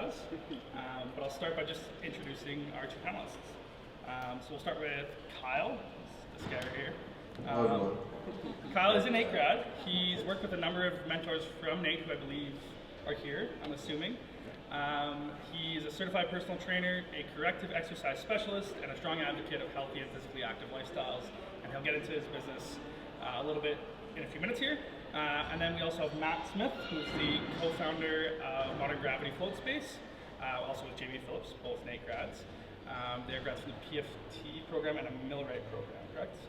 has. But I'll start by just introducing our two panelists. So we'll start with Kyle, this guy right here. Kyle is a NAIT grad. He's worked with a number of mentors from NAIT who I believe are here, I'm assuming. He's a certified personal trainer, a corrective exercise specialist, and a strong advocate of healthy and physically active lifestyles. And he'll get into his business a little bit in a few minutes here. And then we also have Matt Smith, who's the co-founder of Modern Gravity Float Space, also with Jamie Phillips, both NAIT grads. They're grads from the PFT program and a Millwright program, correct?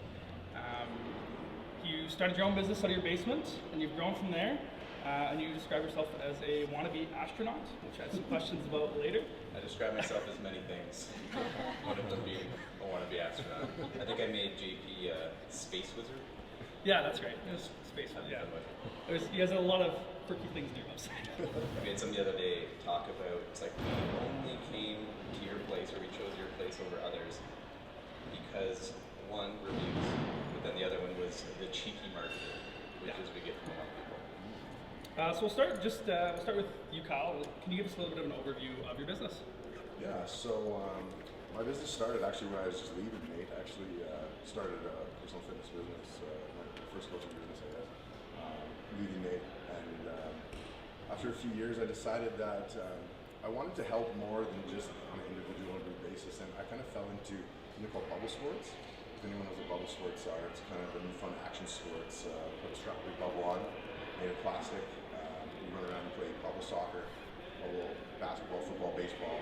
You started your own business out of your basement, and you've grown from there. And you describe yourself as a wannabe astronaut, which I have some questions about later. I describe myself as many things. One of them being a wannabe astronaut. I think I made JP a space wizard. Yeah, that's right. It was space wizard. Yeah. He has a lot of quirky things on your website. We had some the other day talk about, it's like we only came to your place, or we chose your place over others because one, reviews, but then the other one was the cheeky marketing, which is we get from a lot of people. So we'll start with you, Kyle. Can you give us a little bit of an overview of your business? Yeah, so my business started actually when I was just leaving NAIT. Actually started a personal fitness business, my first coaching business, I guess, leaving NAIT. And after a few years, I decided that I wanted to help more than just on an individual and group basis. And I kind of fell into something called bubble sports. If anyone knows what bubble sports are, it's kind of a new fun action sports. Put a strawberry bubble on, made of plastic. You run around and play bubble soccer, bubble basketball, football, baseball,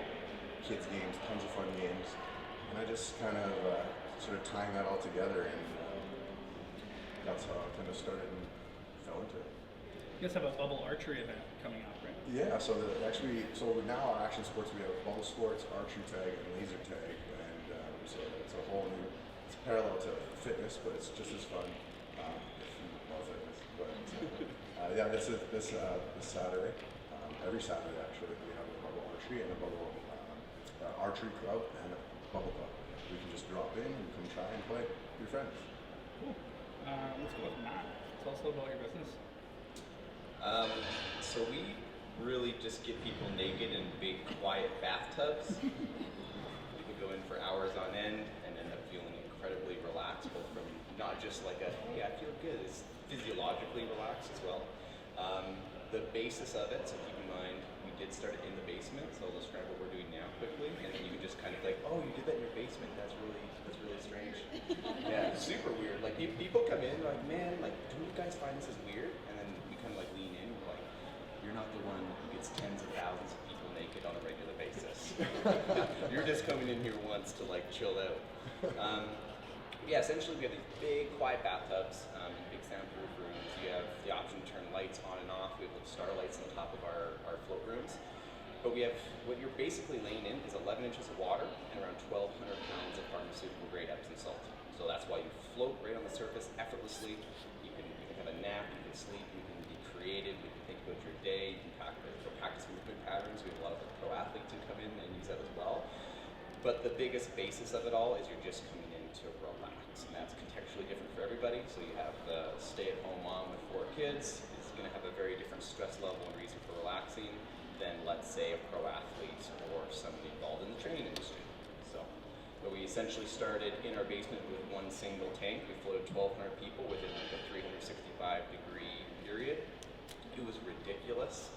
kids games, tons of fun games. And I just kind of sort of tying that all together, and that's how I kind of started and fell into it. You guys have a bubble archery event coming up, right? Yeah, so now our action sports, we have bubble sports, archery tag, and laser tag, and so it's a whole new, it's parallel to fitness, but it's just as fun if you love fitness. But yeah, this Saturday, every Saturday actually, we have a bubble archery and a bubble archery club and a bubble club. We can just drop in and come try and play with your friends. Cool. Let's go with Matt. Tell us a little about your business. So we really just get people naked in big, quiet bathtubs. We could go in for hours on end and end up feeling incredibly relaxed, both from not just like hey, I feel good, it's physiologically relaxed as well. The basis of it, so keep in mind, we did start it in the basement, so I'll describe what we're doing now quickly, and then you can just kind of like, oh, you did that in your basement, that's really strange. Yeah, it's super weird. Like people come in, like, man, like, do you guys find this as weird? And then we kind of like lean in, we're like, you're not the one who gets tens of thousands of people naked on a regular basis. You're just coming in here once to like chill out. Yeah, essentially we have these big quiet bathtubs, big soundproof rooms. You have the option to turn lights on and off. We have little star lights on the top of our float rooms. But we have, what you're basically laying in is 11 inches of water and around 1,200 pounds of pharmaceutical grade Epsom salt. So that's why you float right on the surface effortlessly. You can have a nap, you can sleep, you can be creative, you can think about your day, you can practice movement patterns. We have a lot of pro athletes who come in and use that as well. But the biggest basis of it all is you're just coming in to relax, and that's contextually different for everybody. So you have the stay-at-home mom with 4 kids is going to have a very different stress level and reason for relaxing than, let's say, a pro athlete or somebody involved in the training industry. So, but we essentially started in our basement with one single tank. We floated 1,200 people within like a 365-degree period. It was ridiculous.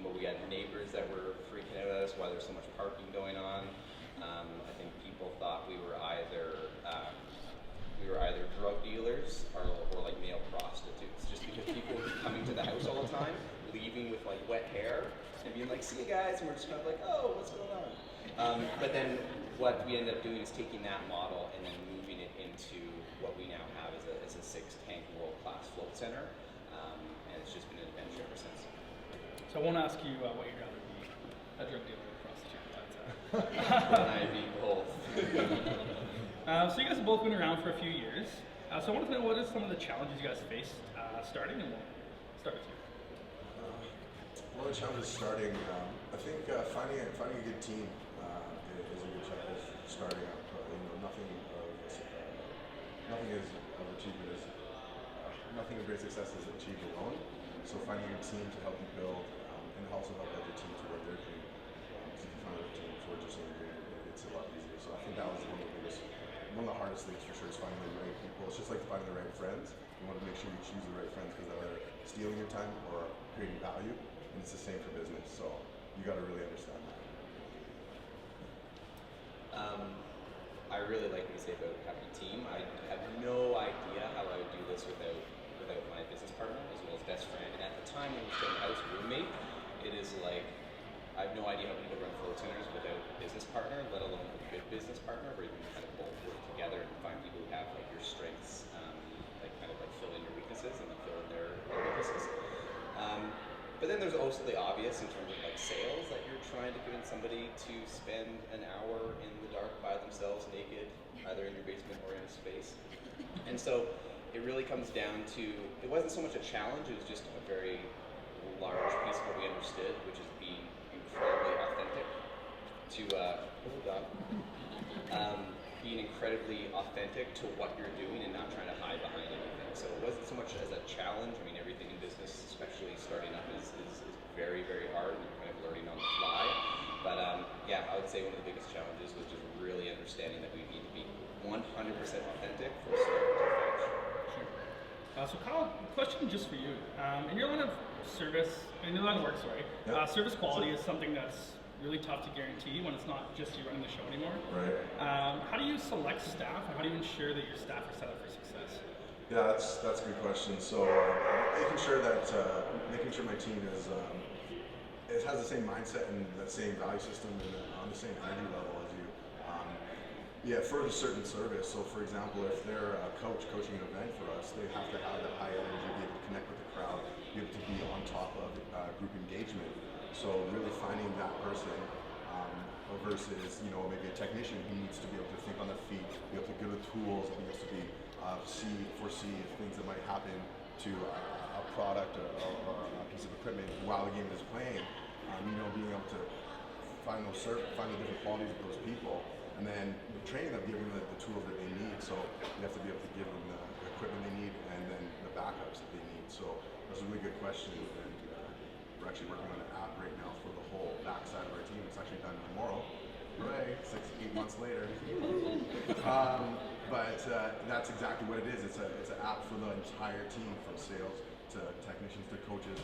But we had neighbors that were freaking out at us why there's so much parking going on. I think people thought we were either drug dealers or like male prostitutes, just because people were coming to the house all the time, leaving with like wet hair and being like, "See you guys," and we're just kind of like, "Oh, what's going on?" But then what we ended up doing is taking that model and then moving it into what we now have as a 6-tank world-class float center, and it's just been an adventure ever since. So I won't ask you what you'd rather be, a drug dealer or a prostitute, but and I be both. So you guys have both been around for a few years. So I want to know, what are some of the challenges you guys faced starting, and we'll start with you. One of the challenges starting, I think finding a good team is a good challenge starting up. Nothing of great success is achieved alone. So finding a team to help you build, and also help other teams to where they're doing front of the team, so we're just integrated. It's a lot easier. So I think that was one of the hardest things for sure is finding the right people. It's just like finding the right friends. You want to make sure you choose the right friends because they're either stealing your time or creating value, and it's the same for business. So you got to really understand that. I really like what you say about having a team. I have no idea how I would do this without my business partner as well as best friend. And at the time when we were staying house roommate, it is like I have no idea how people run float centers without a business partner, let alone a good business partner, where you can kind of both work together and find people who have like your strengths, like kind of like fill in your weaknesses and then fill in their weaknesses. But then there's also the obvious in terms of like sales that you're trying to convince somebody to spend an hour in the dark by themselves naked, either in your basement or in a space. And so it really comes down to, it wasn't so much a challenge, it was just a very large piece of what we understood, which is being incredibly authentic to, being incredibly authentic to what you're doing and not trying to hide behind anything. So it wasn't so much as a challenge. I mean, everything in business, especially starting up, is very, very hard and you're kind of learning on the fly. But yeah, I would say one of the biggest challenges was just really understanding that we need to be 100% authentic from start to finish. Sure. So Kyle, question just for you. In your line of service, in your line of work, sorry, Yep. Service quality is something that's really tough to guarantee when it's not just you running the show anymore. Right. How do you select staff, and how do you ensure that your staff are set up for success? Yeah, that's a good question. So making sure my team is it has the same mindset and the same value system and on the same energy level as you. For a certain service. So for example, if they're a coach coaching an event for us, they have to have that high energy, be able to connect with the crowd, be able to be on top of group engagement. So really finding that person versus, maybe a technician who needs to be able to think on their feet, be able to go to tools, be able to be foresee things that might happen to a product or a piece of equipment while the game is playing. Being able to find the different qualities of those people, and then training them, giving them the tools that they need. So you have to be able to give them the equipment they need and then the backups that they need. So that's a really good question, and we're actually working on an app right now for the whole backside of our team. It's actually done tomorrow. Right, 6-8 months later. But that's exactly what it is. It's an app for the entire team, from sales to technicians to coaches.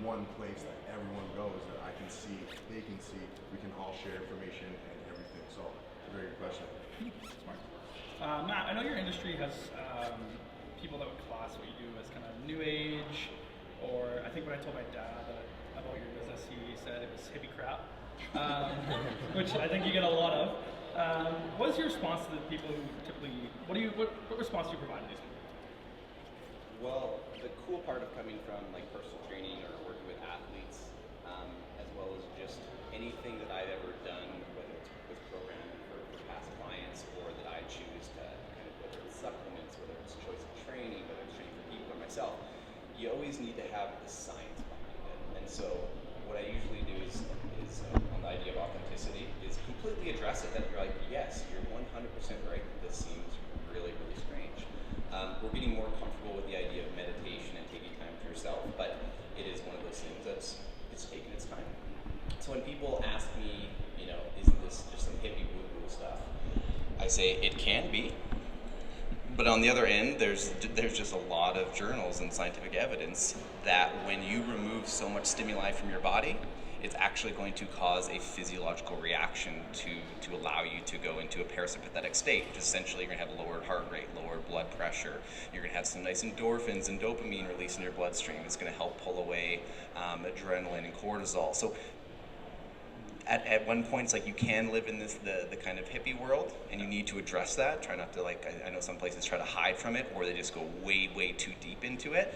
One place that everyone goes that I can see, they can see, we can all share information and everything. So, very good question. Smart. Matt, I know your industry has people that would class what you do as kind of new age, or I think when I told my dad about your business, he said it was hippie crap, which I think you get a lot of. What is your response to the people who typically, what response do you provide to these people? Well, the cool part of coming from like personal training or working with athletes, as well as just anything that I've ever done, whether it's with programming for past clients or that I choose to kind of, whether it's supplements, whether it's choice of training, whether it's training for people or myself, you always need to have the science behind it. And so what I usually do is on the idea of authenticity, is completely address it. That you're like, yes, you're 100% right. This seems really, really strange. We're getting more comfortable with the idea of meditation and taking time for yourself, but it is one of those things it's taken its time. So when people ask me, isn't this just some hippie woo-woo stuff? I say it can be, but on the other end, there's just a lot of journals and scientific evidence that when you remove so much stimuli from your body, it's actually going to cause a physiological reaction to allow you to go into a parasympathetic state, which essentially you're going to have lowered heart rate, lowered blood pressure. You're going to have some nice endorphins and dopamine release in your bloodstream. It's going to help pull away adrenaline and cortisol. So at one point, it's like you can live in the kind of hippie world, and you need to address that. Try not to, I know some places try to hide from it, or they just go way, way too deep into it.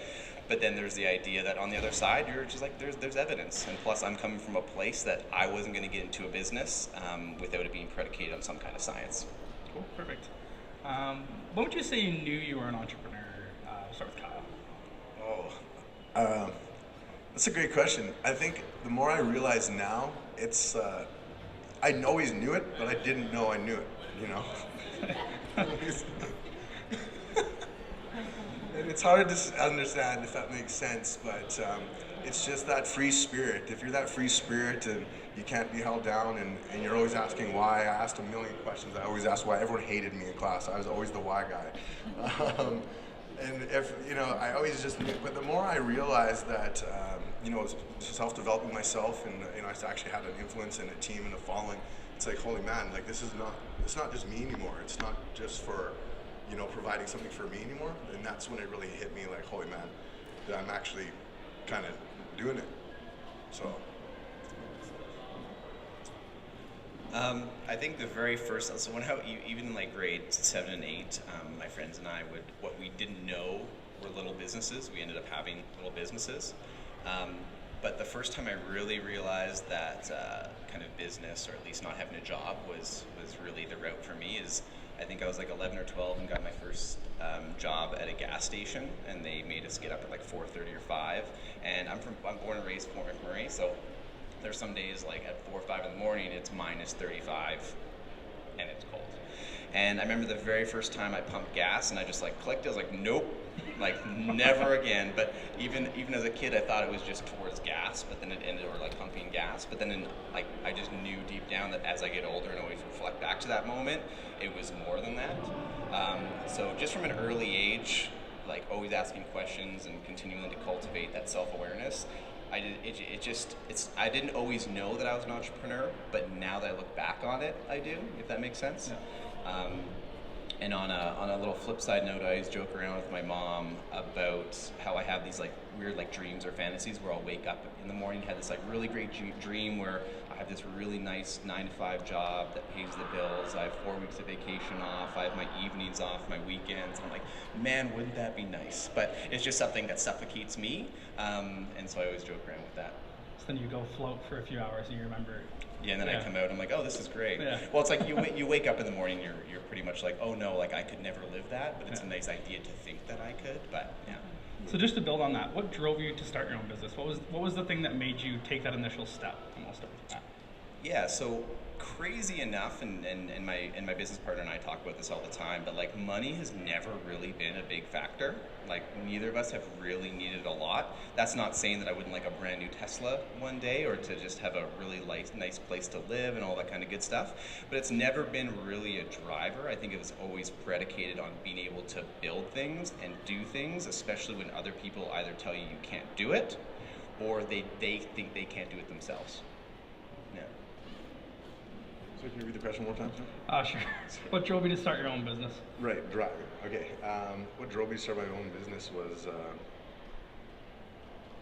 But then there's the idea that on the other side, you're just like, there's evidence. And plus, I'm coming from a place that I wasn't going to get into a business without it being predicated on some kind of science. Cool, perfect. When would you say you knew you were an entrepreneur? We'll start with Kyle. That's a great question. I think the more I realize now, it's, I always knew it, but I didn't know I knew it, And it's hard to understand if that makes sense, but it's just that free spirit. If you're that free spirit and you can't be held down, and you're always asking why. I asked a million questions. I always asked why. Everyone hated me in class. I was always the why guy. And if, you know, I always just knew, but the more I realized that, you know, self-developing myself, and, you know, I actually had an influence in a team and a following, it's like, holy man, like this is not, it's not just me anymore. It's not just for, you know, providing something for me anymore. And that's when it really hit me, like, holy man, that I'm actually kind of doing it. So. I think the very first, so when even in like grade 7 and 8, my friends and I what we didn't know were little businesses. We ended up having little businesses. But the first time I really realized that kind of business, or at least not having a job, was really the route for me. Is I think I was like 11 or 12 and got my first job at a gas station, and they made us get up at like 4:30 or 5. And I'm born and raised Fort McMurray, so there's some days like at 4 or 5 in the morning it's minus 35 and it's cold. And I remember the very first time I pumped gas and I just like clicked. I was like, nope, like never again. But even as a kid, I thought it was just towards gas, but then it ended, or like pumping gas. But then like I just knew deep down that as I get older and always reflect back to that moment, it was more than that. So just from an early age, like always asking questions and continuing to cultivate that self-awareness. I didn't always know that I was an entrepreneur, but now that I look back on it, I do, if that makes sense. Yeah. And on a little flip side note, I always joke around with my mom about how I have these like weird like dreams or fantasies where I'll wake up in the morning, had this like really great dream where I have this really nice 9-to-5 job that pays the bills. I have 4 weeks of vacation off. I have my evenings off, my weekends. And I'm like, man, wouldn't that be nice? But it's just something that suffocates me, and so I always joke around with that. So then you go float for a few hours and you remember. Yeah, and then I come out, I'm like, oh, this is great. Yeah. Well, it's like you wake up in the morning, you're pretty much like, oh no, like I could never live that, but it's a nice idea to think that I could, but yeah. So just to build on that, what drove you to start your own business? What was the thing that made you take that initial step? And we'll start with that. Yeah, so crazy enough, and my business partner and I talk about this all the time, but like money has never really been a big factor. Like neither of us have really needed a lot. That's not saying that I wouldn't like a brand new Tesla one day, or to just have a really nice place to live and all that kind of good stuff. But it's never been really a driver. I think it was always predicated on being able to build things and do things, especially when other people either tell you you can't do it, or they think they can't do it themselves. Yeah. So can you read the question one more time? Sure. What drove you to start your own business? Right, driving. Okay. What drove me to start my own business was,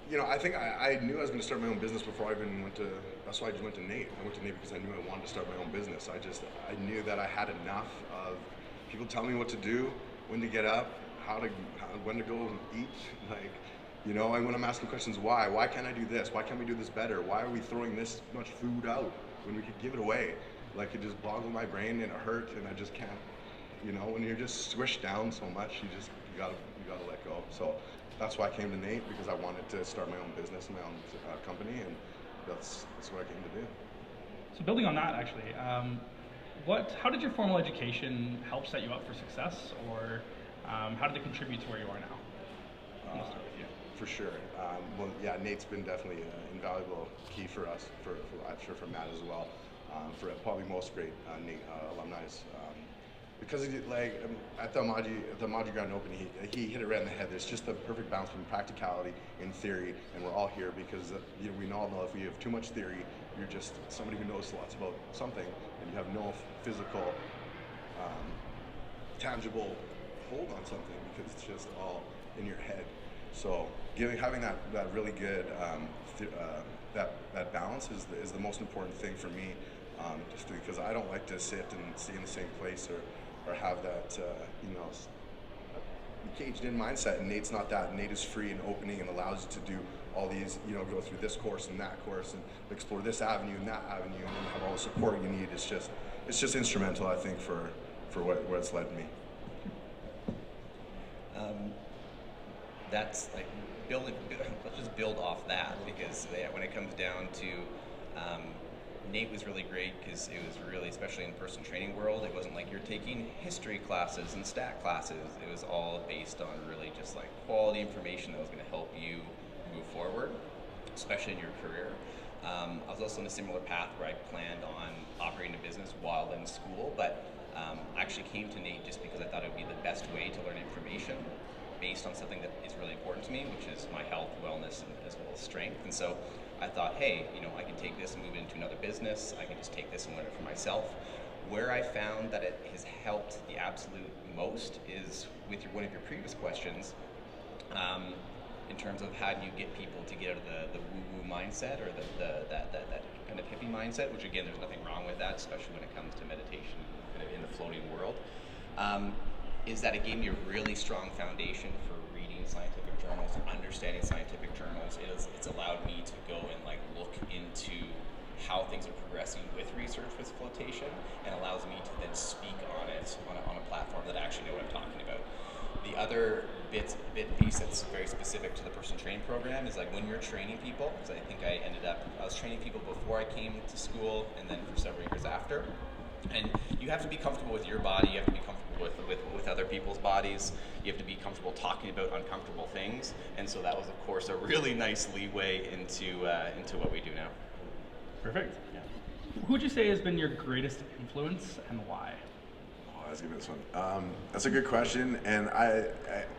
you know, I think I knew I was going to start my own business before I even went to. That's why I just went to NAIT. I went to NAIT because I knew I wanted to start my own business. I knew that I had enough of people telling me what to do, when to get up, when to go eat, like. You know, and when I'm asking questions, why can't I do this? Why can't we do this better? Why are we throwing this much food out when we could give it away? Like it just boggled my brain and it hurt, and I just can't. You know, when you're just swished down so much, you gotta let go. So that's why I came to NAIT, because I wanted to start my own business, my own company, and that's what I came to do. So building on that, actually, how did your formal education help set you up for success, or how did it contribute to where you are now? I'll start with you. For sure. Well, yeah, NAIT's been definitely an invaluable key for us, I'm sure for Matt as well, for probably most great NAIT alumni. Because like at the Mawji Grand Open, he hit it right in the head. There's just the perfect balance between practicality and theory, and we're all here because we all know if we have too much theory, you're just somebody who knows lots about something, and you have no physical, tangible hold on something because it's just all in your head. So having that really good that balance is the most important thing for me, just because I don't like to sit and stay in the same place or have that caged in mindset. And NAIT's not that. NAIT is free and opening and allows you to do all these, go through this course and that course and explore this avenue and that avenue, and then have all the support you need. It's just instrumental, I think, for where it's led me. That's like let's just build off that, because when it comes down to NAIT was really great because it was really, especially in the personal training world, it wasn't like you're taking history classes and stat classes. It was all based on really just like quality information that was going to help you move forward, especially in your career. I was also in a similar path where I planned on operating a business while in school, but I actually came to Nate just because I thought it would be the best way to learn information based on something that is really important to me, which is my health, wellness, and as well as strength. And so I thought, hey, I can take this and move it into another business. I can just take this and learn it for myself. Where I found that it has helped the absolute most is with one of your previous questions, in terms of how do you get people to get out of the woo-woo mindset or that kind of hippie mindset, which again, there's nothing wrong with that, especially when it comes to meditation kind of in the floating world, is that it gave me a really strong foundation for reading scientific journals, understanding scientific journals. It's allowed me to go and look into how things are progressing with research with flotation, and allows me to then speak on it on a platform that I actually know what I'm talking about. The other bit piece that's very specific to the personal training program is when you're training people, because I think I was training people before I came to school and then for several years after. And you have to be comfortable with your body, you have to be comfortable with other people's bodies, you have to be comfortable talking about uncomfortable things, and so that was of course a really nice leeway into what we do now. Perfect. Yeah. Who would you say has been your greatest influence and why? Oh, that's a good one. That's a good question, and I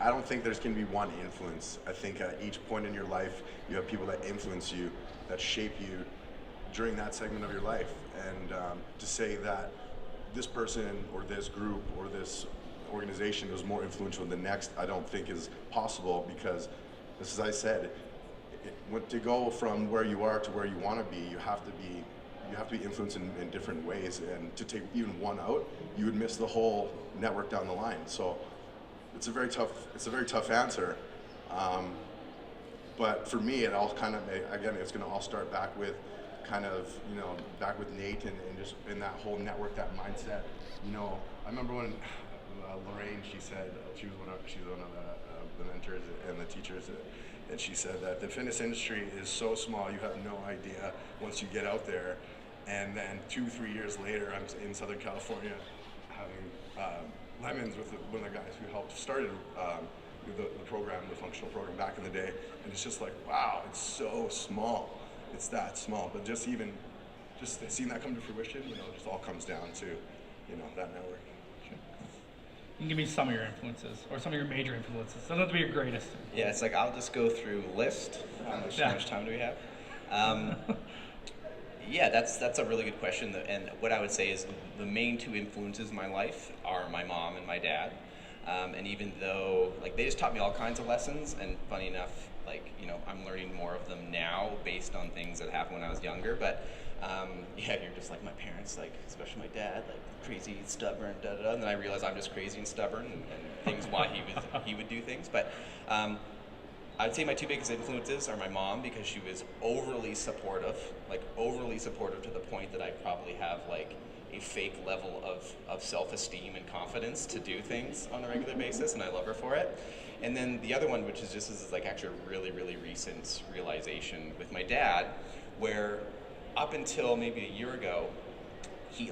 don't think there's going to be one influence. I think at each point in your life, you have people that influence you, that shape you during that segment of your life. And to say that this person or this group or this organization is more influential than the next, I don't think is possible, because, as I said, to go from where you are to where you want to be, you have to be influenced in different ways, and to take even one out, you would miss the whole network down the line. So it's a very tough answer. But for me, it all kind of, again, it's going to all start back with back with Nate and just in that whole network, that mindset. I remember when Lorraine, she said, she was one of the mentors and the teachers, and she said that the fitness industry is so small, you have no idea once you get out there. And then 2-3 years later, I'm in Southern California having lemons with one of the guys who helped started the program, the functional program back in the day. And it's just wow, it's so small. It's that small, but just seeing that come to fruition, just all comes down to, that network. Sure. You can give me some of your influences, or some of your major influences. Doesn't have to be your greatest. Yeah, it's I'll just go through list. How much time do we have? Yeah, that's a really good question. And what I would say is the main two influences in my life are my mom and my dad. And even though they just taught me all kinds of lessons, and funny enough, I'm learning more of them now based on things that happened when I was younger. But yeah, you're just like my parents, especially my dad, crazy, stubborn, da da da. And then I realized I'm just crazy and stubborn, and things why he would do things. But I'd say my two biggest influences are my mom, because she was overly supportive to the point that I probably have a fake level of self-esteem and confidence to do things on a regular basis, and I love her for it. And then the other one, which is actually a really, really recent realization with my dad, where up until maybe a year ago, he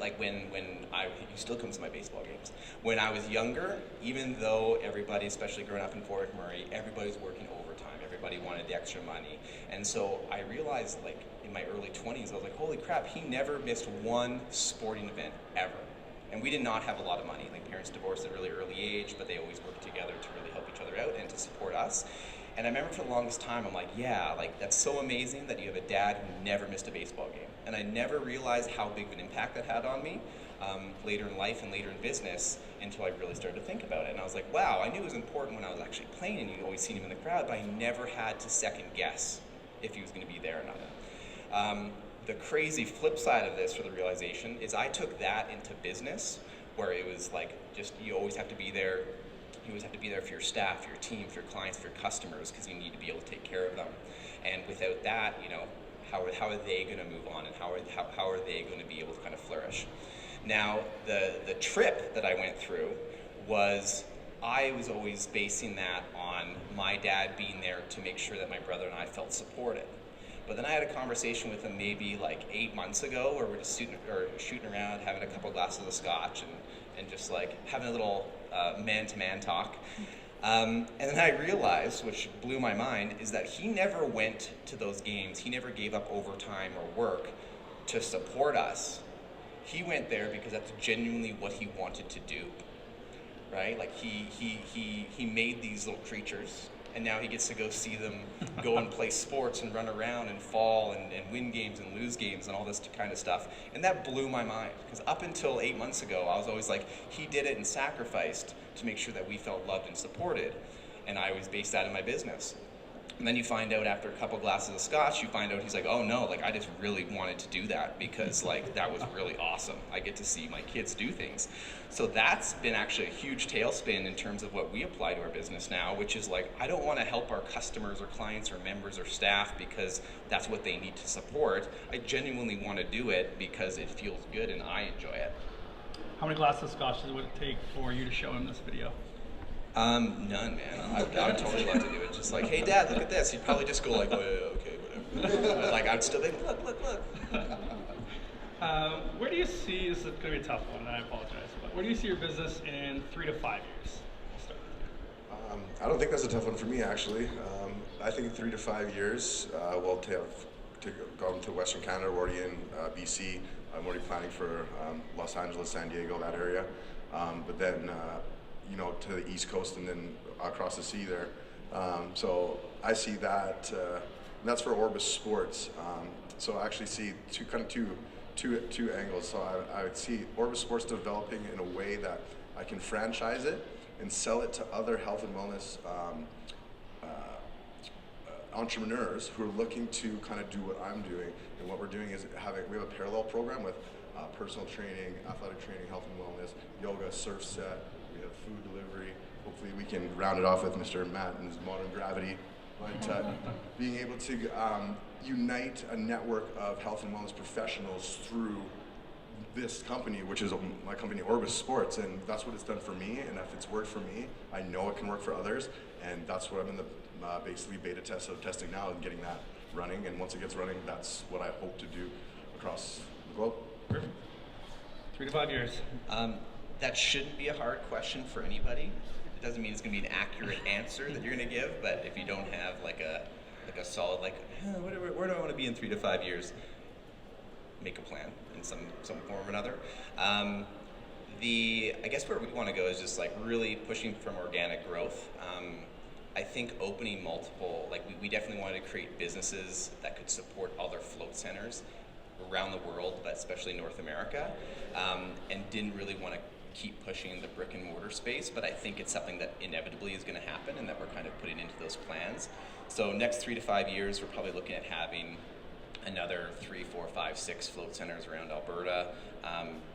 still comes to my baseball games. When I was younger, even though everybody, especially growing up in Fort McMurray, everybody's working overtime, everybody wanted the extra money. And so I realized in my early 20s, I was holy crap, he never missed one sporting event ever. And we did not have a lot of money. Parents divorced at a really early age, but they always worked together to really help each other out and to support us. And I remember for the longest time, I'm that's so amazing that you have a dad who never missed a baseball game. And I never realized how big of an impact that had on me later in life and later in business, until I really started to think about it. And I was wow, I knew it was important when I was actually playing, and you always seen him in the crowd, but I never had to second guess if he was going to be there or not. The crazy flip side of this for the realization is I took that into business, where it was you always have to be there. You always have to be there for your staff, for your team, for your clients, for your customers, because you need to be able to take care of them. And without that, how are they going to move on, and how are they going to be able to kind of flourish? Now, the trip that I went through was, I was always basing that on my dad being there to make sure that my brother and I felt supported. But then I had a conversation with him maybe 8 months ago, where we're just shooting around, having a couple glasses of scotch, and just having a little man-to-man talk. And then I realized, which blew my mind, is that he never went to those games. He never gave up overtime or work to support us. He went there because that's genuinely what he wanted to do, right? Like he made these little creatures, and now he gets to go see them go and play sports and run around and fall and win games and lose games and all this kind of stuff. And that blew my mind, because up until 8 months ago, I was always like, he did it and sacrificed to make sure that we felt loved and supported. And I was based that in my business. And then you find out after a couple glasses of scotch, you find out he's like, oh no, like I just really wanted to do that because like that was really awesome. I get to see my kids do things. So that's been actually a huge tailspin in terms of what we apply to our business now, which is like, I don't want to help our customers or clients or members or staff because that's what they need to support. I genuinely want to do it because it feels good and I enjoy it. How many glasses of scotch would it take for you to show him this video? None, man. I would totally love to do it. Just like, hey, Dad, look at this. He'd probably just go like, oh, yeah, okay, whatever. But like, I'd still be, look. Where do you see, this is going to be a tough one, and I apologize, but where do you see your business in 3 to 5 years? I'll start with you. I don't think that's a tough one for me, actually. I think in 3 to 5 years, we'll to go into Western Canada, we're already in BC. I'm already planning for Los Angeles, San Diego, that area. But then, to the East Coast and then across the sea there. So I see that, and that's for Orbis Sports. So I actually see two angles. So I would see Orbis Sports developing in a way that I can franchise it and sell it to other health and wellness entrepreneurs who are looking to kind of do what I'm doing. And what we're doing is we have a parallel program with personal training, athletic training, health and wellness, yoga, surf set. We have food delivery. Hopefully we can round it off with Mr. Matt and his modern gravity. But being able to unite a network of health and wellness professionals through this company, which is my company, Orbis Sports, and that's what it's done for me. And if it's worked for me, I know it can work for others. And that's what I'm in the basically beta test of testing now and getting that running. And once it gets running, that's what I hope to do across the globe. Perfect. 3 to 5 years. That shouldn't be a hard question for anybody. It doesn't mean it's going to be an accurate answer that you're going to give, but if you don't have like a solid where do I want to be in 3 to 5 years, make a plan in some form or another. I guess where we want to go is just like really pushing from organic growth. I think opening multiple, we definitely wanted to create businesses that could support other float centers around the world, but especially North America, and didn't really want to keep pushing the brick and mortar space, but I think it's something that inevitably is going to happen and that we're kind of putting into those plans. So next 3 to 5 years, we're probably looking at having another 3, 4, 5, 6 float centers around Alberta,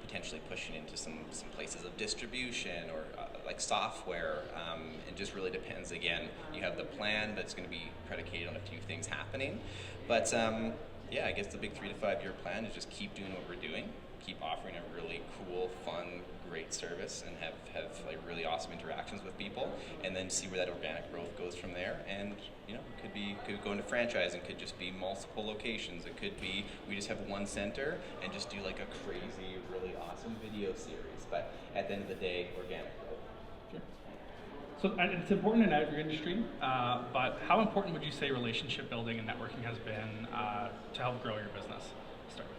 potentially pushing into some places of distribution or like software. It just really depends. Again, you have the plan, but it's going to be predicated on a few things happening. But I guess the big 3 to 5 year plan is just keep doing what we're doing, keep offering a really cool, fun, great service, and have like really awesome interactions with people, and then see where that organic growth goes from there. And could go into franchising, could just be multiple locations. It could be we just have one center and just do like a crazy, really awesome video series. But at the end of the day, organic growth. Sure. So it's important in every industry, but how important would you say relationship building and networking has been to help grow your business? I'll start with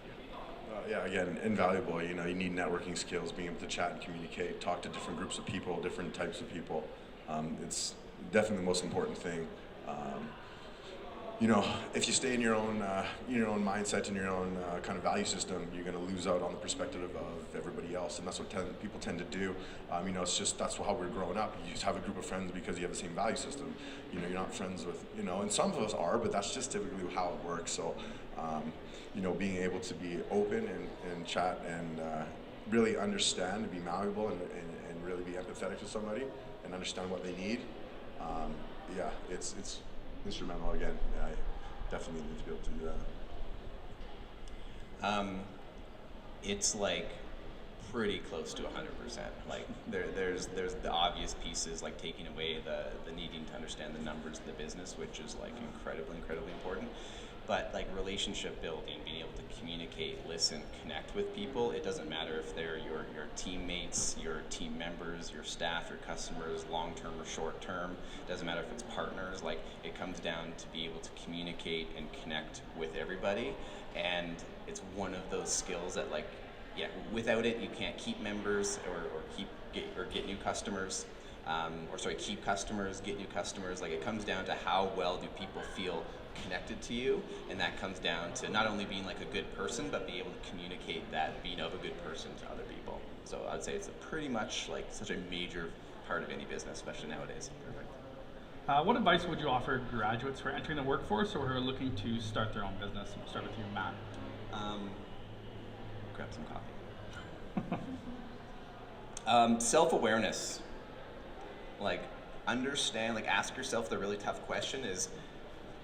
you. Again, invaluable. You need networking skills, being able to chat and communicate, talk to different groups of people, different types of people. It's definitely the most important thing. If you stay in your own mindset and your own kind of value system, you're going to lose out on the perspective of everybody else, and that's what people tend to do. It's just that's how we're growing up. You just have a group of friends because you have the same value system. You're not friends with, and some of us are, but that's just typically how it works. So, being able to be open and chat and really understand and be malleable and really be empathetic to somebody and understand what they need. It's instrumental again. I definitely need to be able to do that. It's like pretty close to 100%. Like there's the obvious pieces, like taking away the needing to understand the numbers of the business, which is like incredibly important. But like relationship building, being able to communicate, listen, connect with people, it doesn't matter if they're your teammates, your team members, your staff, your customers, long-term or short-term. It doesn't matter if it's partners. Like, it comes down to be able to communicate and connect with everybody. And it's one of those skills that, like, yeah, without it, you can't keep members or get new customers. Keep customers, get new customers. Like, it comes down to how well do people feel connected to you, and that comes down to not only being like a good person, but be able to communicate that being of a good person to other people. So I'd say it's pretty much like such a major part of any business, especially nowadays. Perfect. What advice would you offer graduates who are entering the workforce or who are looking to start their own business? We'll start with you, Matt. Grab some coffee. Self-awareness. Like, understand, like, ask yourself the really tough question is,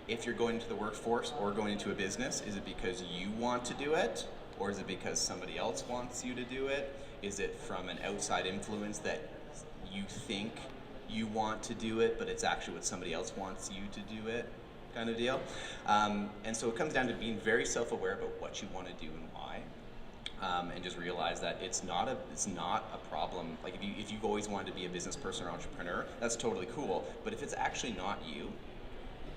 if you're going into the workforce or going into a business, is it because you want to do it, or is it because somebody else wants you to do it? Is it from an outside influence that you think you want to do it, but it's actually what somebody else wants you to do it, kind of deal? And so it comes down to being very self-aware about what you want to do and why. And just realize that it's not a problem. Like, if you've always wanted to be a business person or entrepreneur, that's totally cool. But if it's actually not you,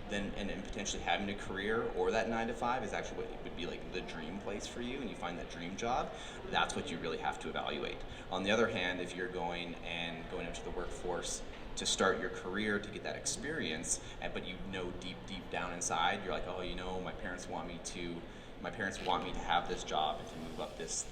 then and potentially having a career or that 9 to 5 is actually what would be like the dream place for you, and you find that dream job, that's what you really have to evaluate. On the other hand, if you're going into the workforce to start your career, to get that experience, but you know deep down inside, you're like, oh, you know, my parents want me to have this job and to move up this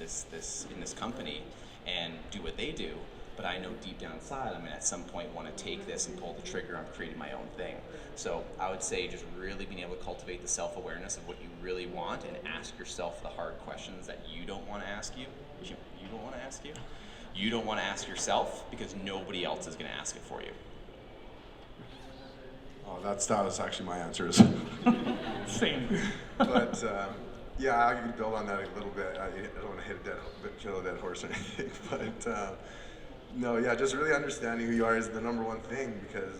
in this company and do what they do. But I know deep down inside, I'm going to at some point want to take this and pull the trigger on creating my own thing. So I would say just really being able to cultivate the self-awareness of what you really want and ask yourself the hard questions that you don't want to ask you. You don't want to ask you. You don't want to ask yourself because nobody else is going to ask it for you. Oh, that was actually my answers. Same. But yeah, I can build on that a little bit. I don't want to kill a dead horse or anything, but no, yeah, just really understanding who you are is the number one thing, because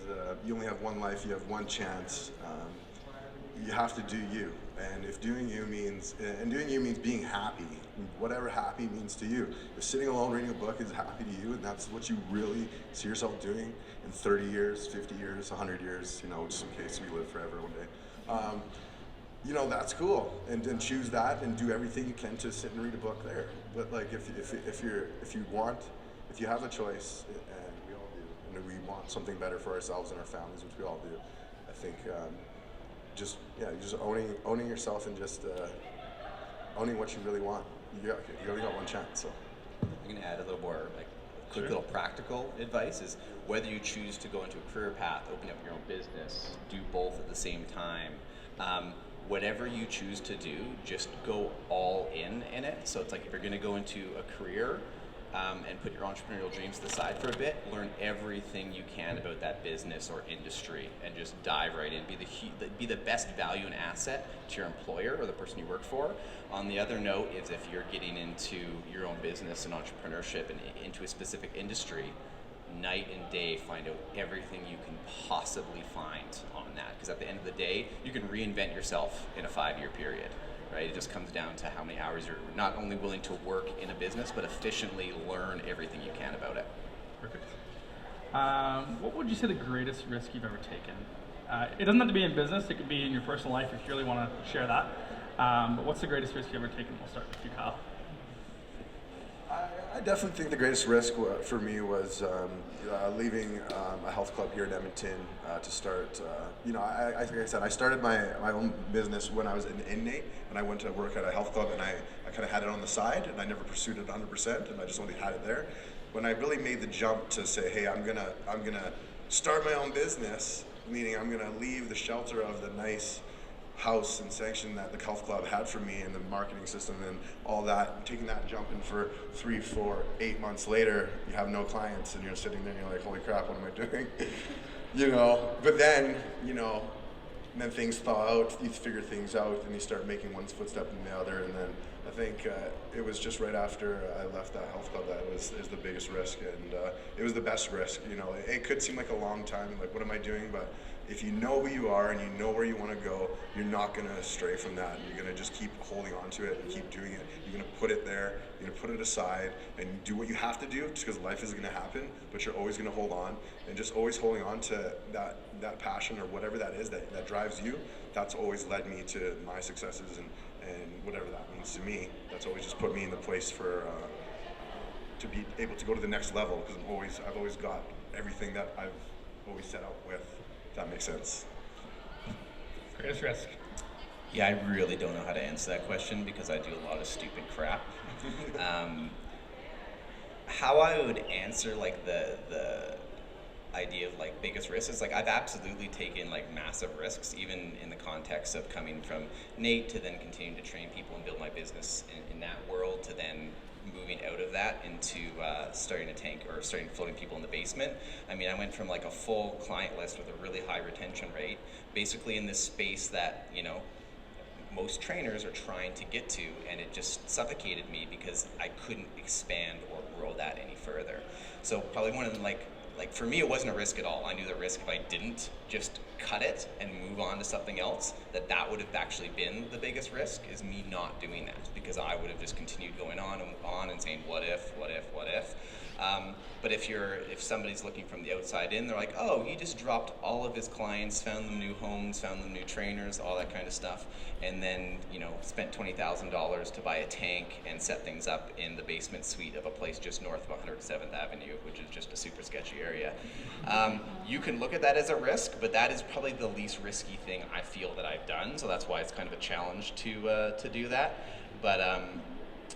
you only have one life, you have one chance. You have to do you, and if doing you means being happy, whatever happy means to you. If sitting alone reading a book is happy to you, and that's what you really see yourself doing in 30 years, 50 years, 100 years, you know, just in case we live forever one day. You know, that's cool, and choose that and do everything you can to sit and read a book there. But like, if you have a choice, and we all do, and we want something better for ourselves and our families, which we all do, I think just owning yourself and just owning what you really want. You only got one chance. So I'm going to add a little more like quick little practical advice is whether you choose to go into a career path, open up your own business, do both at the same time. Whatever you choose to do, just go all in it. So it's like, if you're going to go into a career and put your entrepreneurial dreams to the side for a bit, learn everything you can about that business or industry and just dive right in. Be the best value and asset to your employer or the person you work for. On the other note is, if you're getting into your own business and entrepreneurship and into a specific industry, night and day find out everything you can possibly find on that, because at the end of the day you can reinvent yourself in a 5-year period, right? It just comes down to how many hours you're not only willing to work in a business, but efficiently learn everything you can about it. Perfect. What would you say the greatest risk you've ever taken? It doesn't have to be in business, it could be in your personal life if you really want to share that. But what's the greatest risk you've ever taken? We'll start with you, Kyle. I definitely think the greatest risk for me was leaving a health club here in Edmonton to start. Like I said, I started my own business when I was an inmate, and I went to work at a health club, and I kind of had it on the side, and I never pursued it 100%, and I just only had it there. When I really made the jump to say, hey, I'm gonna start my own business, meaning I'm gonna leave the shelter of the nice house and sanction that the health club had for me and the marketing system and all that, taking that jump, and for 3, 4, 8 months later, you have no clients and you're sitting there and you're like, holy crap, what am I doing? But then, then things thaw out, you figure things out, and you start making one footstep in the other, and then I think it was just right after I left that health club that is the biggest risk, and it was the best risk. It could seem like a long time, like what am I doing, but if you know who you are and you know where you want to go, you're not going to stray from that. You're going to just keep holding on to it and keep doing it. You're going to put it there, you're going to put it aside and do what you have to do just because life is going to happen, but you're always going to hold on, and just always holding on to that passion or whatever that is that drives you. That's always led me to my successes and whatever that means to me. That's always just put me in the place for to be able to go to the next level, because I've always got everything that I've always set out with, if that makes sense. Greatest risk. Yeah, I really don't know how to answer that question because I do a lot of stupid crap. How I would answer like the idea of like biggest risks is like I've absolutely taken like massive risks, even in the context of coming from Nate to then continuing to train people and build my business in that world, to then moving out of that into starting floating people in the basement. I mean, I went from like a full client list with a really high retention rate, basically in this space that, you know, most trainers are trying to get to, and it just suffocated me because I couldn't expand or grow that any further. So probably one of the like for me, it wasn't a risk at all. I knew the risk if I didn't just cut it and move on to something else, that would have actually been the biggest risk, is me not doing that, because I would have just continued going on and saying, what if? But if somebody's looking from the outside in, they're like, oh, he just dropped all of his clients, found them new homes, found them new trainers, all that kind of stuff, and then, you know, spent $20,000 to buy a tank and set things up in the basement suite of a place just north of 107th Avenue, which is just a super sketchy area. You can look at that as a risk, but that is probably the least risky thing I feel that I've done, so that's why it's kind of a challenge to do that. But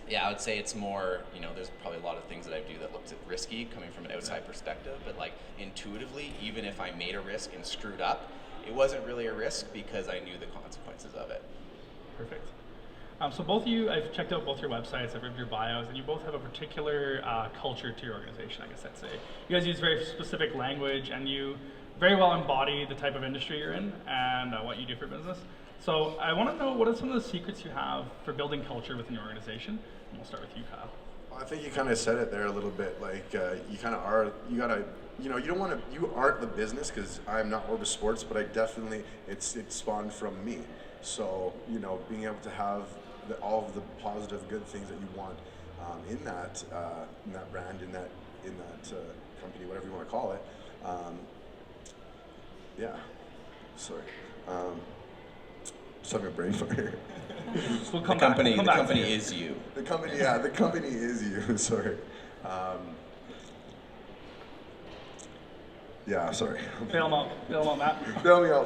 yeah, I would say it's more, you know, there's probably a lot of things that I do that looks risky coming from an outside perspective, but like intuitively, even if I made a risk and screwed up, it wasn't really a risk because I knew the consequences of it. Perfect. So both of you, I've checked out both your websites, I've read your bios, and you both have a particular culture to your organization, I guess I'd say. You guys use very specific language, and you very well embody the type of industry you're in and what you do for business. So I want to know, what are some of the secrets you have for building culture within your organization? And we'll start with you, Kyle. I think you kind of said it there a little bit. Like you kind of are. You gotta. You know, you don't want to. You aren't the business, because I'm not Orbis Sports, but I definitely. It's spawned from me. So you know, being able to have all of the positive, good things that you want in that brand, in that company, whatever you want to call it. Yeah. Sorry. Just having a brain fire. We'll The company is you. The company, yeah, the company is you. Sorry. Yeah, sorry. Bail them out, Matt. Bail me out.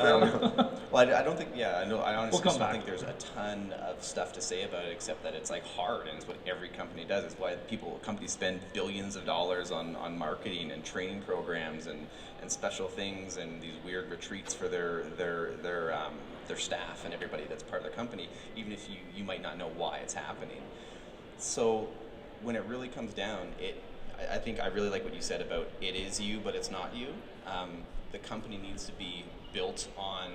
Well, I don't think, I honestly We'll don't come think there's a ton of stuff to say about it, except that it's like hard, and it's what every company does. It's why companies spend billions of dollars on marketing and training programs and special things and these weird retreats for their staff and everybody that's part of the company, even if you might not know why it's happening. So when it really comes down, I think I really like what you said about it is you, but it's not you. The company needs to be built on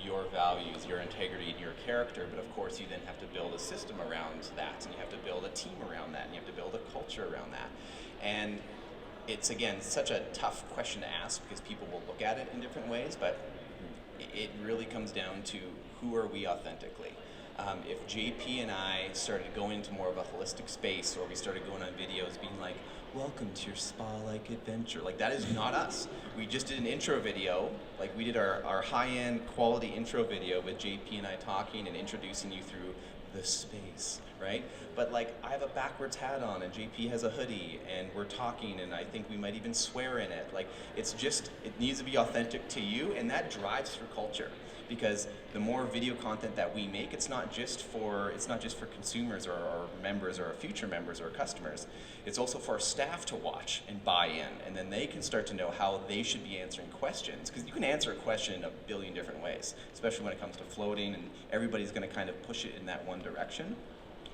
your values, your integrity, and your character, but of course you then have to build a system around that, and you have to build a team around that, and you have to build a culture around that. And it's, again, such a tough question to ask because people will look at it in different ways, but it really comes down to who are we authentically. If JP and I started going into more of a holistic space, or we started going on videos being like, welcome to your spa-like adventure, like that is not us. We just did an intro video, like we did our high-end quality intro video with JP and I talking and introducing you through the space, right? But like I have a backwards hat on and JP has a hoodie and we're talking and I think we might even swear in it. Like it needs to be authentic to you, and that drives through culture. Because the more video content that we make, it's not just for consumers or members or future members or customers. It's also for our staff to watch and buy in, and then they can start to know how they should be answering questions. Because you can answer a question in a billion different ways, especially when it comes to floating, and everybody's going to kind of push it in that one direction.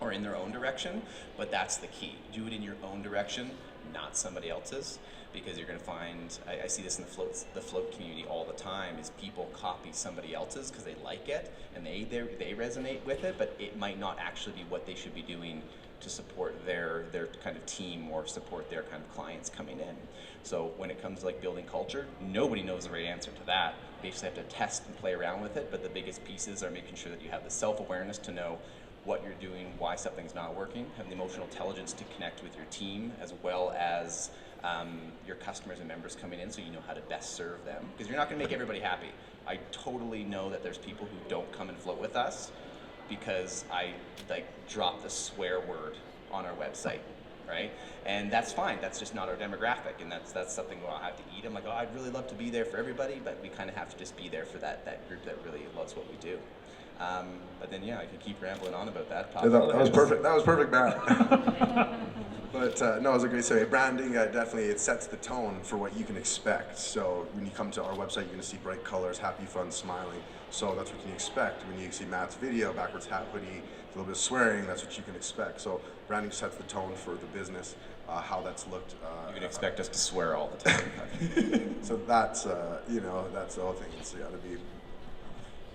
or in their own direction, but that's the key. Do it in your own direction, not somebody else's, because you're going to find, I see this in the float community all the time, is people copy somebody else's because they like it and they resonate with it, but it might not actually be what they should be doing to support their kind of team or support their kind of clients coming in. So when it comes to like building culture, nobody knows the right answer to that. You basically have to test and play around with it, but the biggest pieces are making sure that you have the self-awareness to know what you're doing, why something's not working, have the emotional intelligence to connect with your team, as well as your customers and members coming in, so you know how to best serve them. Because you're not going to make everybody happy. I totally know that there's people who don't come and float with us because I like drop the swear word on our website, right? And that's fine. That's just not our demographic, and that's something I'll have to eat. I'm like, oh, I'd really love to be there for everybody, but we kind of have to just be there for that group that really loves what we do. But then, yeah, I could keep rambling on about that. Yeah, that was perfect. That was perfect, Matt. But no, it was a great story. Branding definitely, it sets the tone for what you can expect. So when you come to our website, you're going to see bright colors, happy, fun, smiling. So that's what you can expect. When you see Matt's video, backwards hat, hoodie, a little bit of swearing, that's what you can expect. So branding sets the tone for the business, how that's looked. You can expect us to swear all the time. So that's, you know, that's the whole thing. It's got to be.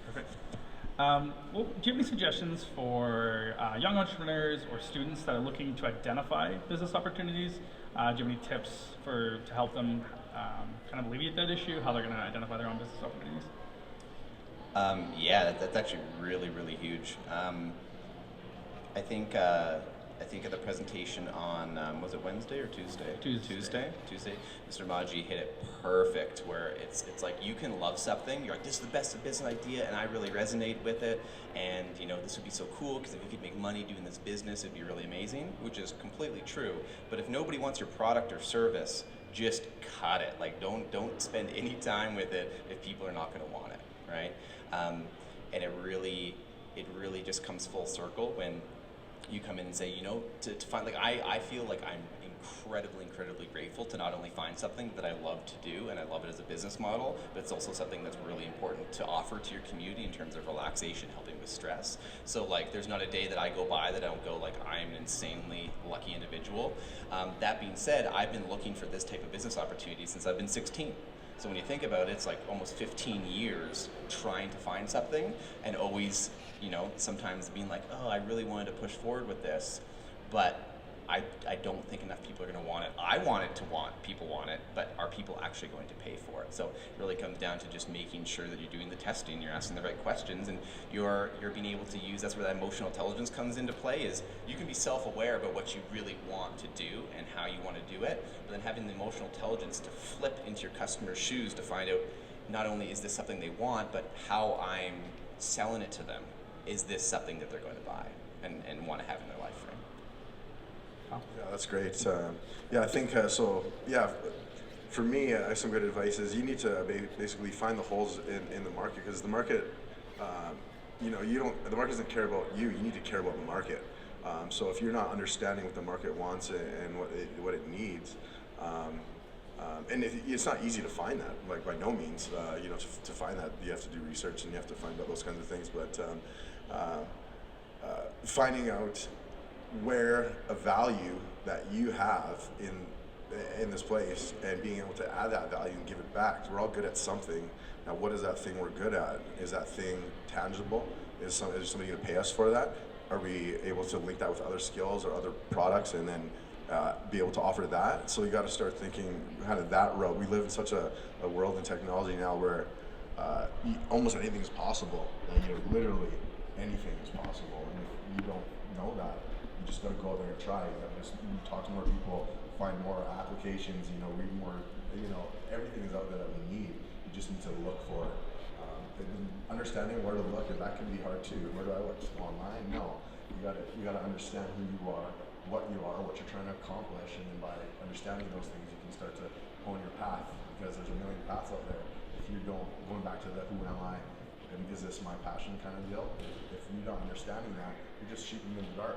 Perfect. Well, do you have any suggestions for young entrepreneurs or students that are looking to identify business opportunities? Do you have any tips to help them kind of alleviate that issue, how they're going to identify their own business opportunities? Yeah, that's actually really, really huge. I think at the presentation on, was it Wednesday or Tuesday? Tuesday. Mr. Mawji hit it perfect, where it's like you can love something, you're like, this is the best business idea, and I really resonate with it, and you know, this would be so cool, because if you could make money doing this business, it'd be really amazing, which is completely true. But if nobody wants your product or service, just cut it. Like, don't spend any time with it if people are not going to want it, right? And it really just comes full circle when you come in and say, you know, to find, like, I feel like I'm incredibly grateful to not only find something that I love to do, and I love it as a business model, but it's also something that's really important to offer to your community in terms of relaxation, helping with stress. So like, there's not a day that I go by that I don't go like, I'm an insanely lucky individual. That being said, I've been looking for this type of business opportunity since I've been 16. So when you think about it, it's like almost 15 years trying to find something, and always, you know, sometimes being like, oh, I really wanted to push forward with this, but I don't think enough people are going to want it. I want it to people want it, but are people actually going to pay for it? So it really comes down to just making sure that you're doing the testing, you're asking the right questions, and you're being able to use, that's where that emotional intelligence comes into play, is you can be self-aware about what you really want to do and how you want to do it, but then having the emotional intelligence to flip into your customer's shoes to find out, not only is this something they want, but how I'm selling it to them. Is this something that they're going to buy and want to have in their life frame? Yeah, that's great. Yeah, I think so. Yeah, for me, some good advice is you need to basically find the holes in the market, because the market, you know, the market doesn't care about you. You need to care about the market. So if you're not understanding what the market wants and what it needs, and it's not easy to find that, like by no means. You know, to find that, you have to do research and you have to find out those kinds of things. But finding out where a value that you have in this place and being able to add that value and give it back. We're all good at something. Now, what is that thing we're good at? Is that thing tangible? Is somebody going to pay us for that? Are we able to link that with other skills or other products and then be able to offer that? So you got to start thinking kind of that road. We live in such a world in technology now where almost anything is possible. Like, you know, literally anything is possible. And if you don't know that, you just got to go out there and try. You gotta just talk to more people, find more applications, you know, read more, you know, everything is out there that we need. You just need to look for it. Understanding where to look, and that can be hard too. Where do I look? Online? No. You gotta understand who you are, what you're trying to accomplish, and then by understanding those things, you can start to hone your path, because there's a million paths out there. If you don't, going back to the who am I, and is this my passion kind of deal, if you're not understanding that, you're just shooting in the dark.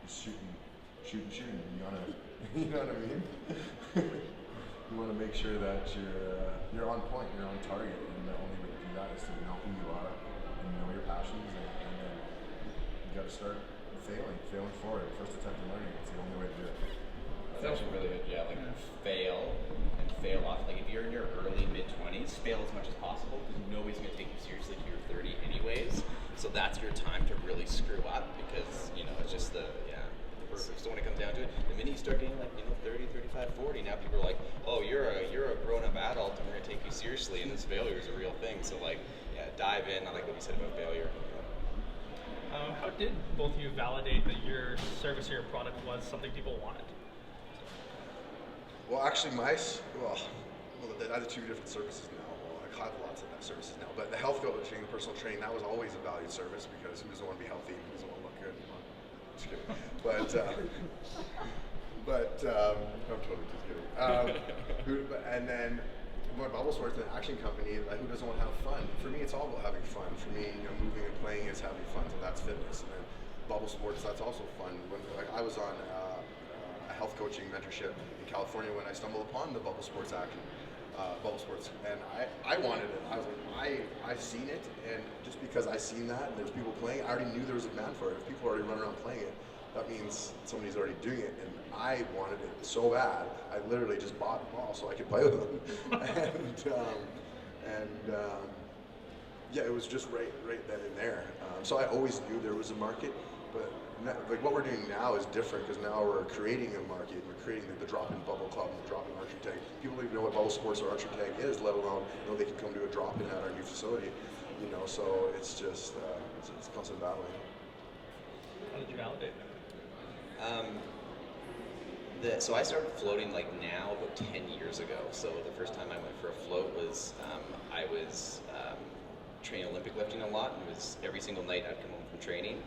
Shooting. You wanna, you know what I mean? You want to make sure that you're on point, you're on target, and the only way to do that is to know who you are and know your passions, and then you got to start failing forward, first attempt at learning. It's the only way to do it. That's actually really good. Yeah, like fail and fail off. Like if you're in your early mid-20s, fail as much as possible because nobody's gonna take you seriously till you're 30 anyways. So that's your time to really screw up because it's just the perfect. So when it comes down to it, the minute you start getting like 30, 35, 40, now people are like, oh, you're a grown-up adult and we're gonna take you seriously, and this failure is a real thing. So like, yeah, dive in. I like what you said about failure. How did both of you validate that your service or your product was something people wanted? Well, actually, I have two different services now. Well, I have lots of services now, but the health coaching, the personal training, that was always a valued service because who doesn't want to be healthy? Who doesn't want to look good? Just kidding. I'm totally just kidding. And then my Bubble Sports, an action company, who doesn't want to have fun? For me, it's all about having fun. For me, moving and playing is having fun, so that's fitness. And then Bubble Sports, that's also fun. When I was on a health coaching mentorship in California when I stumbled upon the Bubble Sports Bubble Sports, and I wanted it. I was like, I seen it, and just because I seen that and there's people playing, I already knew there was a demand for it. If people are already running around playing it, that means somebody's already doing it, and I wanted it so bad. I literally just bought them all so I could play with them, yeah, it was just right then and there. So I always knew there was a market, but like what we're doing now is different because now we're creating a market. We're creating the drop-in bubble club and the drop-in archery tag. People don't even know what bubble sports or archery tag is, let alone know they can come to a drop-in at our new facility. So it's just it's constant battling. How did you validate that? So I started floating like now about 10 years ago. So the first time I went for a float was I was training Olympic lifting a lot, and it was every single night I'd come home from training.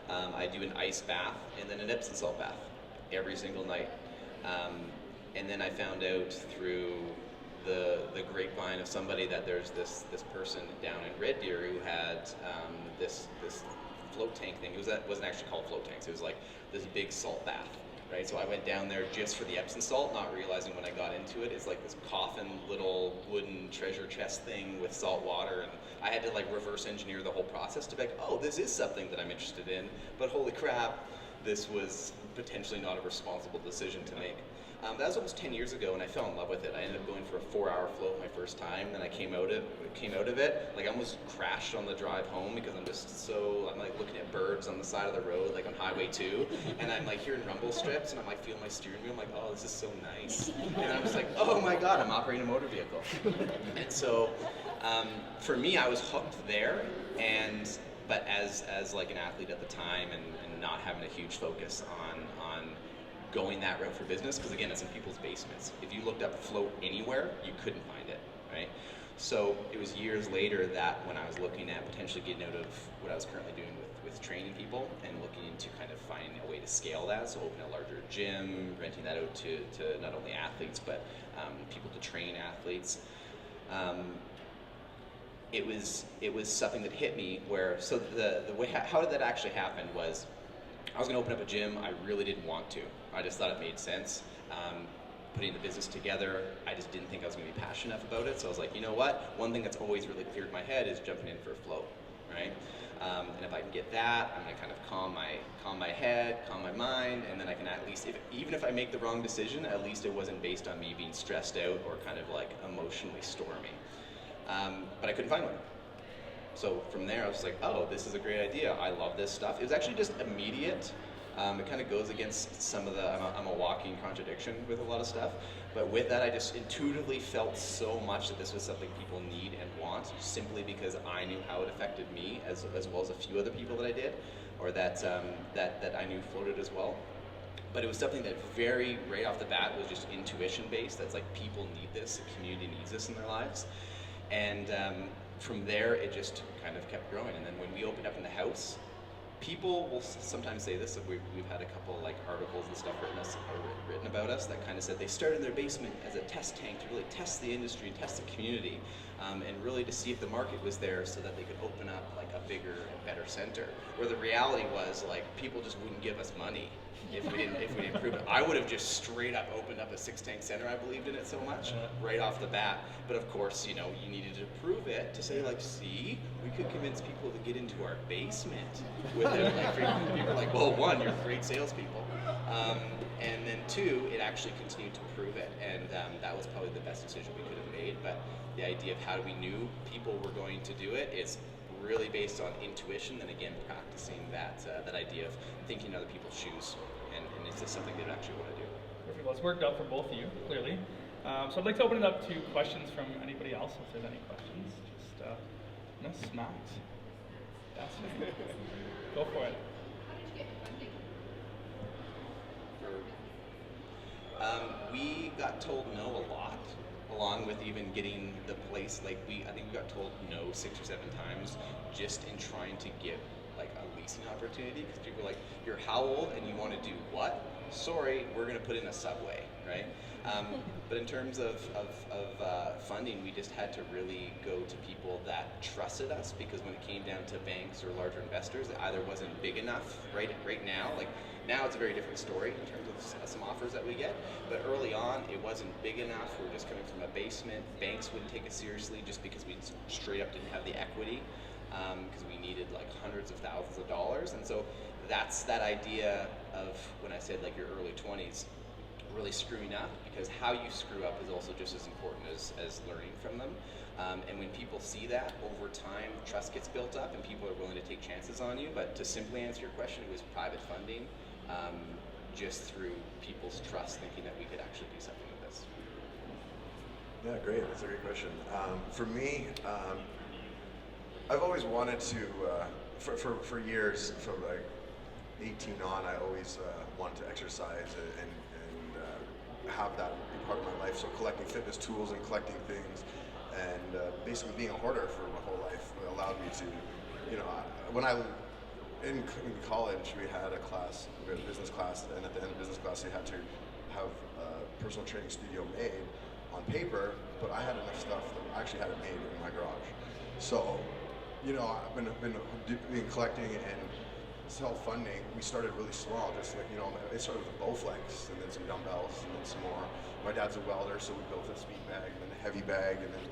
I do an ice bath and then an Epsom salt bath every single night. And then I found out through the grapevine of somebody that there's this person down in Red Deer who had this float tank thing. It wasn't actually called float tanks. It was like this big salt bath, right? So I went down there just for the Epsom salt, not realizing when I got into it, it's like this coffin little wooden treasure chest thing with salt water, and I had to like reverse engineer the whole process to be like, oh, this is something that I'm interested in, but holy crap, this was potentially not a responsible decision to make. That was almost 10 years ago, and I fell in love with it. I ended up going for a 4-hour float my first time, and I came out of it, like I almost crashed on the drive home because I'm like looking at birds on the side of the road, like on Highway 2, and I'm like hearing rumble strips, and I'm like feeling my steering wheel, I'm like, oh, this is so nice. And I was like, oh my God, I'm operating a motor vehicle. And so, for me, I was hooked there, but as like an athlete at the time, and not having a huge focus on going that route for business, because again, it's in people's basements. If you looked up float anywhere, you couldn't find it, right? So it was years later that when I was looking at potentially getting out of what I was currently doing with training people and looking into kind of finding a way to scale that, so open a larger gym, renting that out to not only athletes, but people to train athletes. It was something that hit me where, so the way, how did that actually happen was, I was going to open up a gym. I really didn't want to. I just thought it made sense. Putting the business together, I just didn't think I was going to be passionate enough about it. So I was like, you know what? One thing that's always really cleared my head is jumping in for a float, right? And if I can get that, I'm going to kind of calm my head, calm my mind, and then I can at least, even if I make the wrong decision, at least it wasn't based on me being stressed out or kind of like emotionally stormy. But I couldn't find one. So from there, I was like, oh, this is a great idea. I love this stuff. It was actually just immediate. It kind of goes against some of I'm a walking contradiction with a lot of stuff. But with that, I just intuitively felt so much that this was something people need and want, simply because I knew how it affected me, as well as a few other people that I did, or that I knew floated as well. But it was something that right off the bat was just intuition based. That's like, people need this, the community needs this in their lives. And from there, it just kind of kept growing. And then when we opened up in the house, people will sometimes say this, we've had a couple like articles and stuff written about us that kind of said they started in their basement as a test tank to really test the industry, test the community, and really to see if the market was there so that they could open up like a bigger and better center. Where the reality was, like, people just wouldn't give us money if we didn't prove it. I would have just straight up opened up a 6-tank center. I believed in it so much right off the bat. But of course, you know, you needed to prove it to say like, see, we could convince people to get into our basement with it. Like, people are like, well, one, you're great salespeople, and then two, it actually continued to prove it, and that was probably the best decision we could have made. But the idea of how we knew people were going to do it is really based on intuition, and again, practicing that idea of thinking in other people's shoes, and it's just something that I actually want to do. Perfect. Well, it's worked out for both of you, clearly. So I'd like to open it up to questions from anybody else, if there's any questions. Just, no smacks. That's it. Go for it. We got told no a lot, along with even getting the place. Like I think we got told no 6 or 7 times, just in trying to get like a leasing opportunity. Because people are like, "You're how old and you want to do what?" Sorry, we're going to put in a subway, right? But in terms of funding, we just had to really go to people that trusted us, because when it came down to banks or larger investors, it either wasn't big enough right now. Like now it's a very different story in terms of some offers that we get, but early on it wasn't big enough. We were just coming from a basement. Banks wouldn't take us seriously just because we straight up didn't have the equity, because we needed like hundreds of thousands of dollars. And so that's that idea of when I said like your early 20s, really screwing up, because how you screw up is also just as important as learning from them. And when people see that over time, trust gets built up and people are willing to take chances on you. But to simply answer your question, it was private funding, just through people's trust, thinking that we could actually do something with this. Yeah, great. That's a great question. For me, I've always wanted to, for years, from like 18 on, I always wanted to exercise and have that be part of my life. So collecting fitness tools and collecting things, and basically being a hoarder for my whole life allowed me to, you know, when I in college we had a business class, and at the end of business class we had to have a personal training studio made on paper, but I had enough stuff that I actually had it made in my garage. So, you know, I've been collecting and self-funding. We started really small, just like, you know, it started with a Bowflex and then some dumbbells and then some more. My dad's a welder, so we built a speed bag and then a heavy bag and then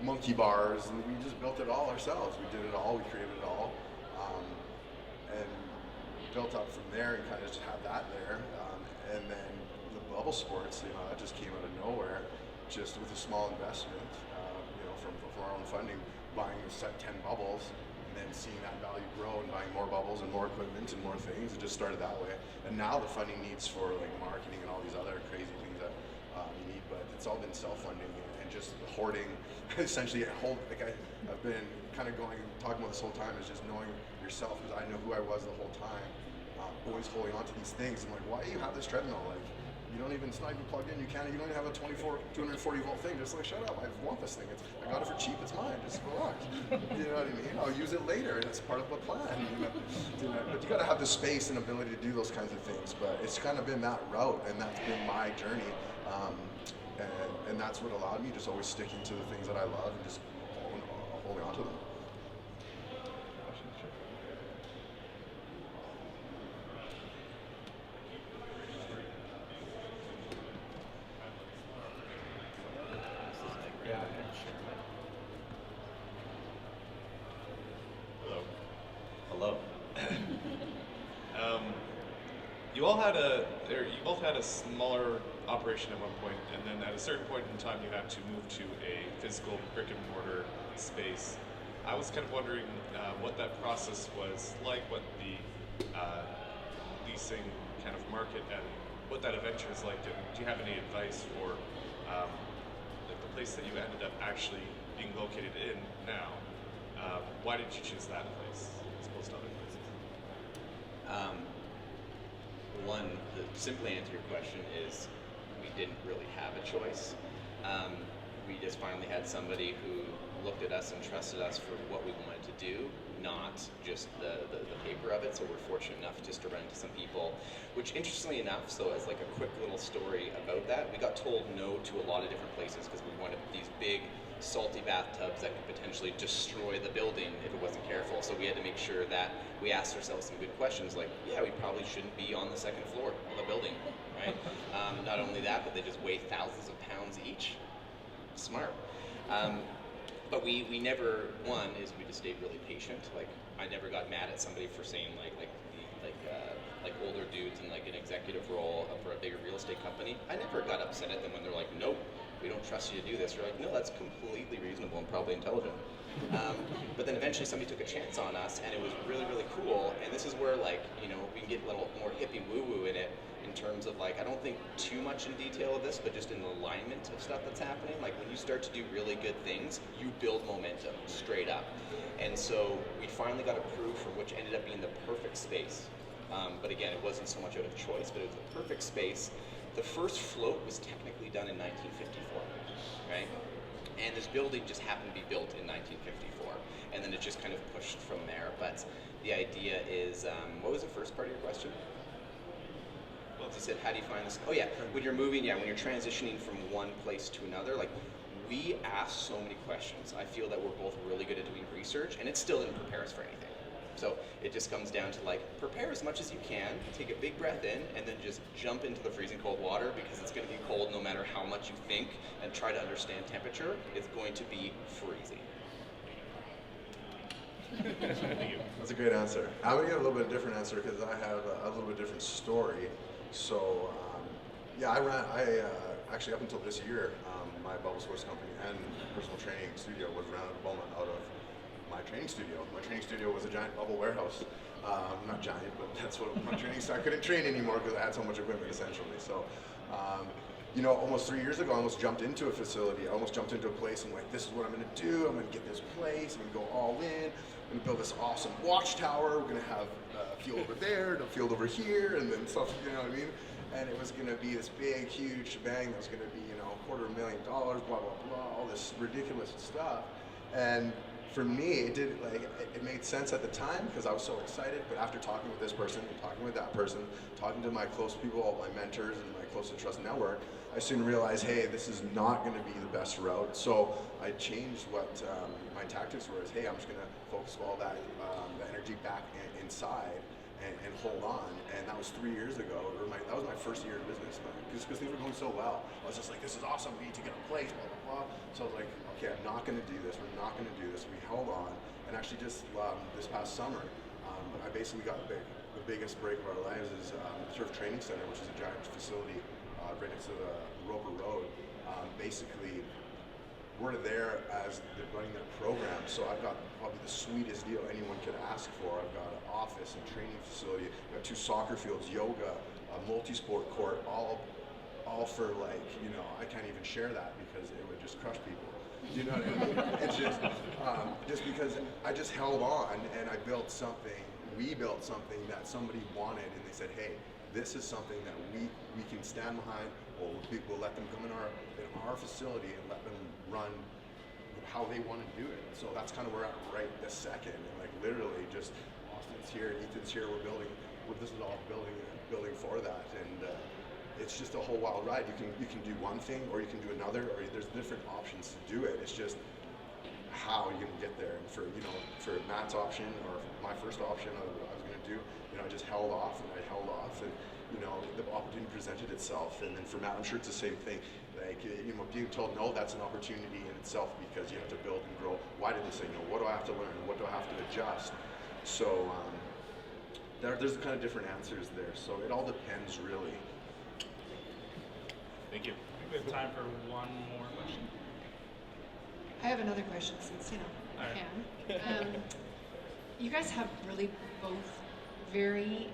monkey bars, and we just built it all ourselves. We did it all, we created it all, and built up from there and kind of just had that there. And then the bubble sports, you know, that just came out of nowhere, just with a small investment, you know, from our own funding, buying a set 10 bubbles, and then seeing that value grow and buying more bubbles and more equipment and more things. It just started that way. And now the funding needs for like marketing and all these other crazy things that you need, but it's all been self-funding and just hoarding. Essentially, I've been kind of talking about this whole time, is just knowing yourself, because I know who I was the whole time, always holding on to these things. I'm like, why do you have this treadmill? Like, it's not even plugged in. You don't even have a 240 volt thing. Just like, shut up, I want this thing. I got it for cheap, it's mine. Just relax. You know what I mean? I'll use it later, and it's part of the plan. You know? But you got to have the space and ability to do those kinds of things. But it's kind of been that route, and that's been my journey. And that's what allowed me just always sticking to the things that I love and just holding on to them. Hello. You both had a smaller operation at one point, and then at a certain point in time you had to move to a physical brick and mortar space. I was kind of wondering what that process was like, what the leasing kind of market and what that adventure is like, and do you have any advice for like the place that you ended up actually being located in now? Why did you choose that place as opposed to other places? One, the simple answer to your question is we didn't really have a choice. We just finally had somebody who looked at us and trusted us for what we wanted to do, not just the paper of it. So we're fortunate enough just to run into some people, which interestingly enough, so as like a quick little story about that, we got told no to a lot of different places because we wanted these big salty bathtubs that could potentially destroy the building if it wasn't careful. So we had to make sure that we asked ourselves some good questions like, yeah, we probably shouldn't be on the second floor of a building, right? Not only that, but they just weigh thousands of pounds each. Smart. But we never, one is we just stayed really patient. Like I never got mad at somebody for saying like older dudes in like an executive role for a bigger real estate company. I never got upset at them when they're like, nope, we don't trust you to do this. We're like, no, that's completely reasonable and probably intelligent. But then eventually somebody took a chance on us, and it was really, really cool. And this is where, like, you know, we can get a little more hippie woo-woo in it, in terms of, like, I don't think too much in detail of this, but just in the alignment of stuff that's happening. Like, when you start to do really good things, you build momentum straight up. And so we finally got approved for which ended up being the perfect space. But again, it wasn't so much out of choice, but it was the perfect space. The first float was technically done in 1954, right? And this building just happened to be built in 1954, and then it just kind of pushed from there. But the idea is, what was the first part of your question? Well, you said, how do you find this? Oh yeah, when you're moving, when you're transitioning from one place to another, like we ask so many questions. I feel that we're both really good at doing research, and it still didn't prepare us for anything. So it just comes down to like, prepare as much as you can, take a big breath in, and then just jump into the freezing cold water, because it's gonna be cold no matter how much you think, and try to understand temperature. It's going to be freezing. That's a great answer. I'm gonna get a little bit different answer because I have a little bit different story. So I actually up until this year, my bubble sports company and personal training studio was ran out of Beaumont out of my training studio. My training studio was a giant bubble warehouse. Not giant, but that's what my training started. I couldn't train anymore because I had so much equipment essentially. So, you know, almost 3 years ago, I almost jumped into a facility. I almost jumped into a place and like, this is what I'm gonna do. I'm gonna get this place. I'm gonna go all in. I'm gonna build this awesome watchtower. We're gonna have a field over there, and a field over here, and then stuff, you know what I mean? And it was gonna be this big, huge shebang that was gonna be, you know, $250,000, blah, blah, blah, all this ridiculous stuff. And for me, it made sense at the time because I was so excited, but after talking with this person, and talking with that person, talking to my close people, my mentors, and my close and trusted network, I soon realized, hey, this is not going to be the best route. So I changed what my tactics were. Hey, I'm just going to focus all that the energy back inside and hold on. And that was 3 years ago. That was my first year in business, because things were going so well. I was just like, this is awesome. We need to get a place, blah, blah, blah. So I was like, okay, I'm not going to do this. We're not going to do this. We held on. And actually just this past summer, I basically got the biggest break of our lives is Surf Training Center, which is a giant facility right next to the Roper Road. Basically, we're there as they're running their program, so I've got probably the sweetest deal anyone could ask for. I've got an office and training facility, I've got 2 soccer fields, yoga, a multi-sport court, all for like, you know, I can't even share that because it would just crush people. You know what I mean? It's just because I just held on and I built something, we built something that somebody wanted, and they said, hey, this is something that we can stand behind, or we'll let them come in our facility and let them run how they want to do it. So that's kind of where I'm right this second. And like literally just Austin's here, Ethan's here, this is all building for that. And it's just a whole wild ride. You can do one thing or you can do another, or there's different options to do it. It's just how you can get there. And for Matt's option or my first option, I was going to do, I just held off and and the opportunity presented itself. And then for Matt, I'm sure it's the same thing. Like, being told no, that's an opportunity in itself because you have to build and grow. Why did they say no? What do I have to learn? What do I have to adjust? So there's kind of different answers there. So it all depends, really. Thank you. I think we have time for one more question. I have another question since, I can. You guys have really both very,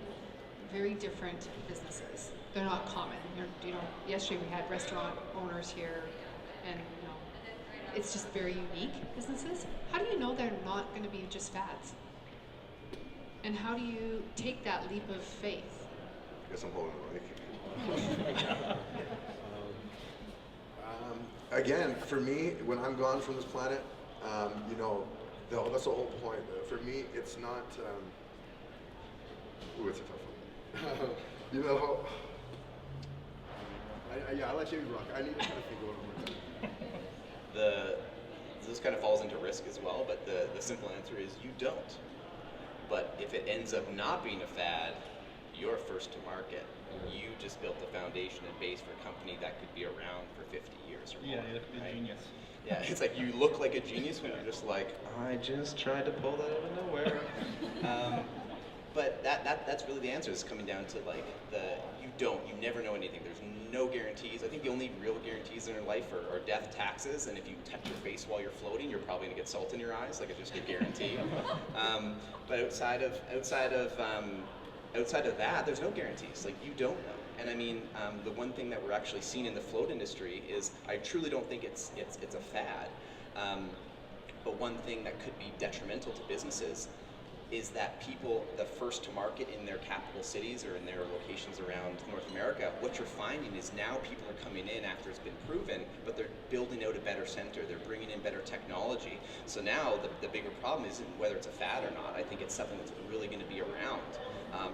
very different businesses. They're not common. Yesterday we had restaurant owners here, and it's just very unique businesses. How do you know they're not going to be just fads? And how do you take that leap of faith? I guess I'm holding the mic. Again, for me, when I'm gone from this planet, that's the whole point. For me, it's not. It's a tough one. I'll let you rock. I need to kind of think about it one more time. this kind of falls into risk as well, but the simple answer is you don't. But if it ends up not being a fad, you're first to market. You just built the foundation and base for a company that could be around for 50 years or more. Yeah, you look like a genius. Yeah, it's like you look like a genius when you're just like, I just tried to pull that out of nowhere. But that's really the answer. Is coming down to like you never know anything. There's no guarantees. I think the only real guarees in your life are death, taxes, and if you touch your face while you're floating, you're probably gonna get salt in your eyes. Like it's just a guarantee. But outside of that, there's no guarantees. Like you don't know. And I mean, the one thing that we're actually seeing in the float industry is I truly don't think it's a fad. But one thing that could be detrimental to businesses is that people, the first to market in their capital cities or in their locations around North America, what you're finding is now people are coming in after it's been proven, but they're building out a better center, they're bringing in better technology. So now the bigger problem isn't whether it's a fad or not. I think it's something that's really going to be around.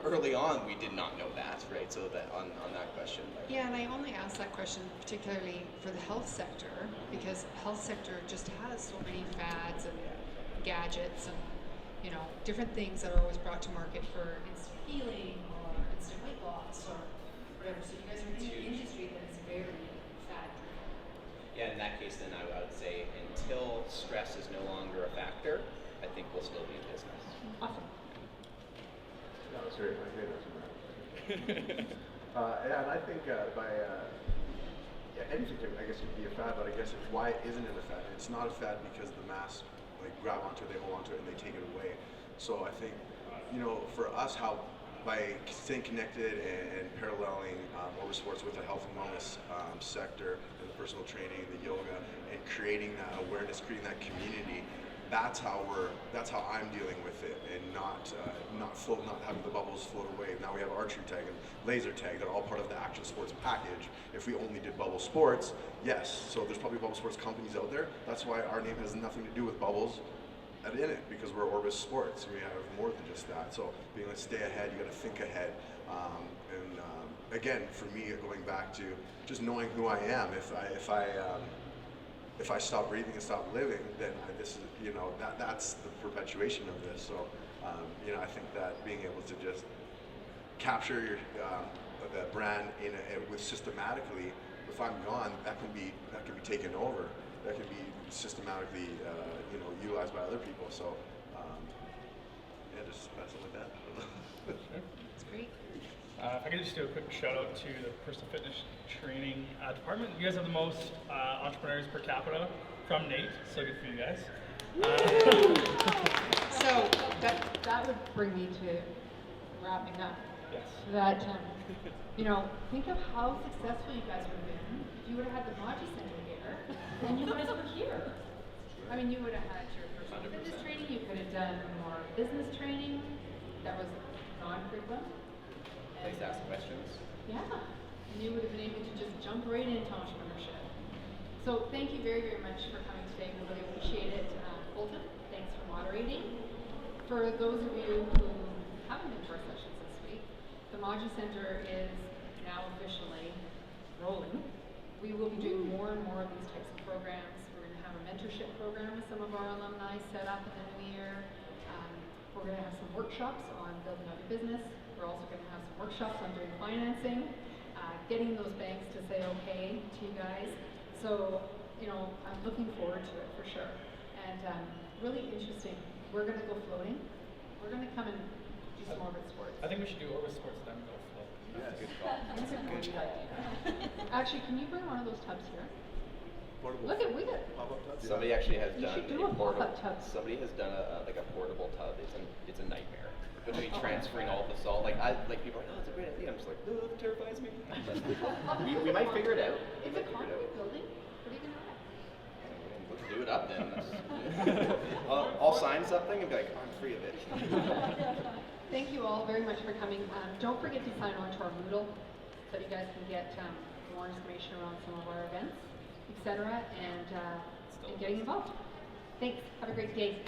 Early on, we did not know that, right? So that on that question. Yeah, and I only asked that question particularly for the health sector because health sector just has so many fads and gadgets and different things that are always brought to market for instant healing or instant weight loss or whatever. So you guys are in an industry that is very fad driven. Yeah, in that case, then I would say until stress is no longer a factor, I think we'll still be in business. Awesome. No, that's great. My favorite. Yeah, and I think anything I guess could be a fad, but I guess why isn't it a fad? It's not a fad because the mass grab onto it, they hold onto it, and they take it away. So I think, for us, how by staying connected and paralleling Orbis sports with the health and wellness sector and the personal training, the yoga, and creating that awareness, creating that community. That's how I'm dealing with it, and not having the bubbles float away. Now we have archery tag and laser tag. They're all part of the action sports package. If we only did bubble sports, yes. So there's probably bubble sports companies out there. That's why our name has nothing to do with bubbles in it, because we're Orbis Sports. We have more than just that. So being able to stay ahead, you got to think ahead. Again, for me, going back to just knowing who I am. If I stop breathing and stop living, then this is, that's the perpetuation of this. So, I think that being able to just capture your the brand with systematically, if I'm gone, that can be taken over. That can be systematically, utilized by other people. So, just something like that. That's great. If I could just do a quick shout out to the personal fitness training department. You guys have the most entrepreneurs per capita from Nate, so good for you guys. So that would bring me to wrapping up. Yes. That think of how successful you guys would have been if you would have had the Mawji Center here and you guys were here. I mean, you would have had your personal fitness training. You could have done more business training that was non-frequent. Place to ask questions. Yeah, and you would have been able to just jump right into entrepreneurship. So thank you very, very much for coming today. We really appreciate it. Colton, thanks for moderating. For those of you who haven't been to our sessions this week, the Mawji Center is now officially rolling. We will be doing more and more of these types of programs. We're going to have a mentorship program with some of our alumni set up in the new year. We're going to have some workshops on building out your business. We're also going to have some workshops on doing financing, getting those banks to say okay to you guys. So, I'm looking forward to it for sure. And really interesting. We're going to go floating. We're going to come and do some Orbis sports. I think we should do Orbis sports then go float. That's a good call. That's a good idea. Actually, can you bring one of those tubs here? Portable. Look at we got. Pop-up tubs? Somebody actually has You done should do a pop-up tub. Somebody has done a portable tub. It's a nightmare. Between transferring all the salt, people are like, oh, it's a great idea. I'm just like, oh, that terrifies me. we might figure it out. It's a concrete building. What are you gonna have? Let's do it up then. I'll sign something and be like, oh, I'm free of it. Thank you all very much for coming. Don't forget to sign on to our Moodle so that you guys can get more information around some of our events, etc., and getting involved. Thanks. Have a great day.